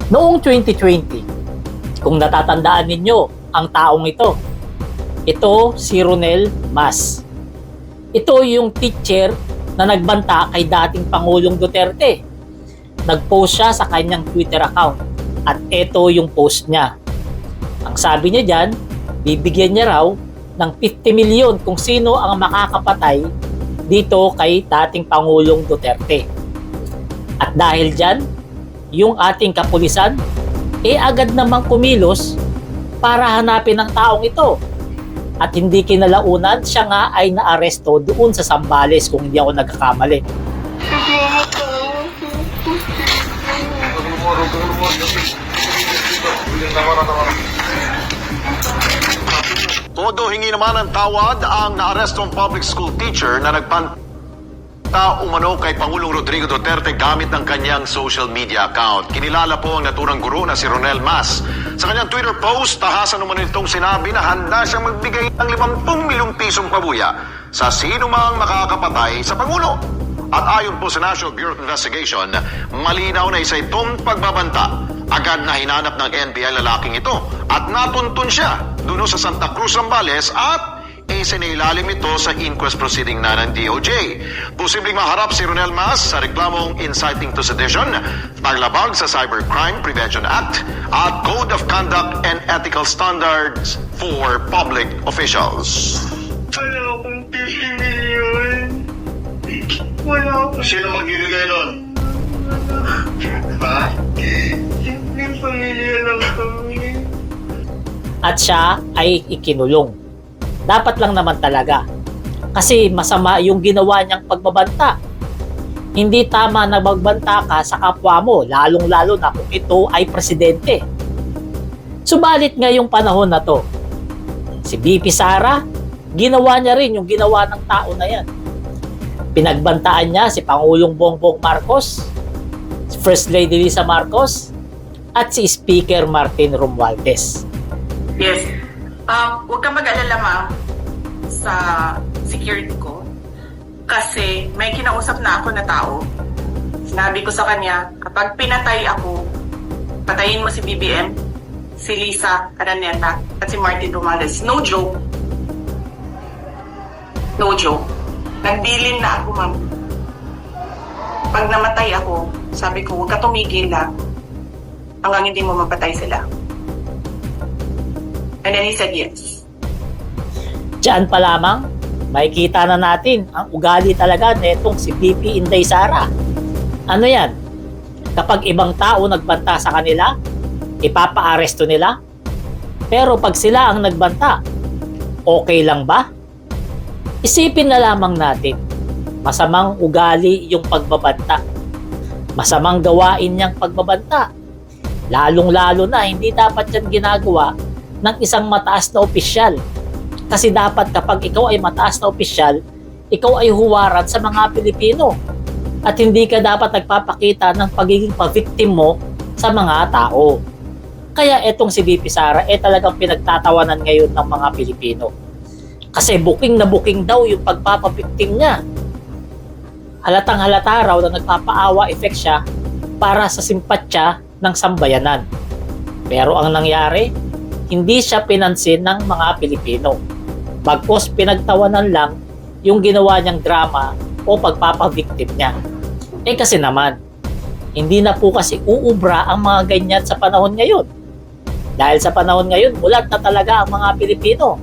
Noong 2020, kung natatandaan ninyo ang taong ito si Ronel Mas. Ito yung teacher na nagbanta kay dating Pangulong Duterte. Nag-post siya sa kanyang Twitter account at ito yung post niya. Ang sabi niya dyan, bibigyan niya raw ng 50 milyon kung sino ang makakapatay dito kay dating Pangulong Duterte. At dahil dyan, yung ating kapulisan, agad namang kumilos para hanapin ang taong ito. At hindi kinalaunan, siya nga ay naaresto doon sa Zambales kung hindi ako nagkakamali. Todo hingi naman ng tawad ang naarestong public school teacher na nagpanta umano kay Pangulong Rodrigo Duterte gamit ng kanyang social media account. Kinilala po ang naturang guro na si Ronel Mas. Sa kanyang Twitter post, tahasan umano itong sinabi na handa siyang magbigay ng 50 milyong pisong pabuya sa sino mang makakapatay sa Pangulo. At ayon po sa National Bureau of Investigation, malinaw na isa itong pagbabanta. Agad na hinanap ng NBI lalaking ito at natuntun siya doon sa Santa Cruz, Zambales at isinailalim ito sa inquest proceeding na ng DOJ. Posibleng maharap si Ronel Mas sa reklamong inciting to sedition, paglabag sa Cybercrime Prevention Act at Code of Conduct and Ethical Standards for Public Officials. Wala akong 50 milyon. Wala akong... Sino magbibigay nun? Ha? Simpleng pamilya lang kami. At siya ay ikinulong. Dapat lang naman talaga. Kasi masama yung ginawa niyang pagbabanta. Hindi tama na magbanta ka sa kapwa mo, lalong-lalo na kung ito ay presidente. Subalit ngayong panahon na to, si BP Sara, ginawa niya rin yung ginawa ng tao na yan. Pinagbantaan niya si Pangulong Bongbong Marcos, si First Lady Lisa Marcos, at si Speaker Martin Romualdez. Yes. Huwag kang mag-alala, ma'am, sa security ko. Kasi may kinausap na ako na tao. Sinabi ko sa kanya, kapag pinatay ako, patayin mo si BBM, si Lisa Araneta, at si Martin Romualdez. No joke. No joke. Nagbilin na ako, ma'am. Pag namatay ako, sabi ko, huwag ka tumigil na hanggang hindi mo mapatay sila. And then he said yes. Diyan pa lamang, makikita na natin ang ugali talaga netong si BP Inday Sara. Ano yan? Kapag ibang tao nagbanta sa kanila, ipapa-aresto nila? Pero pag sila ang nagbanta, okay lang ba? Isipin na lamang natin, masamang ugali yung pagbabanta. Masamang gawain niyang pagbabanta. Lalong-lalo na hindi dapat yan ginagawa ng isang mataas na opisyal. Kasi dapat kapag ikaw ay mataas na opisyal, ikaw ay huwaran sa mga Pilipino. At hindi ka dapat nagpapakita ng pagiging pa-victim mo sa mga tao. Kaya etong si BP Sara talagang pinagtatawanan ngayon ng mga Pilipino. Kasi booking na booking daw yung pagpapabiktim niya. Halatang halata raw na nagpapaawa effect siya para sa simpatsya ng sambayanan. Pero ang nangyari, hindi siya pinansin ng mga Pilipino. Bagkus pinagtawanan lang yung ginawa niyang drama o pagpapabiktim niya. Kasi naman, hindi na po kasi uubra ang mga ganyan sa panahon ngayon. Dahil sa panahon ngayon, mulat na talaga ang mga Pilipino.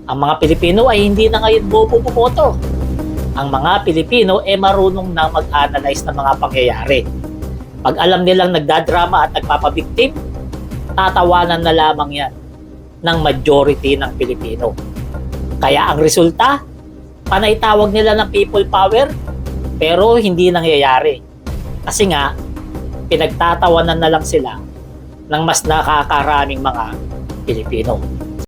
Ang mga Pilipino ay hindi na ngayon bobo-boboto. Ang mga Pilipino marunong na mag-analyze ng mga pangyayari. Pag alam nilang nagdadrama at nagpapabiktim, tatawanan na lamang yan ng majority ng Pilipino. Kaya ang resulta, panay tawag nila ng people power, pero hindi nangyayari. Kasi nga, pinagtatawanan na lang sila ng mas nakakaraming mga Pilipino.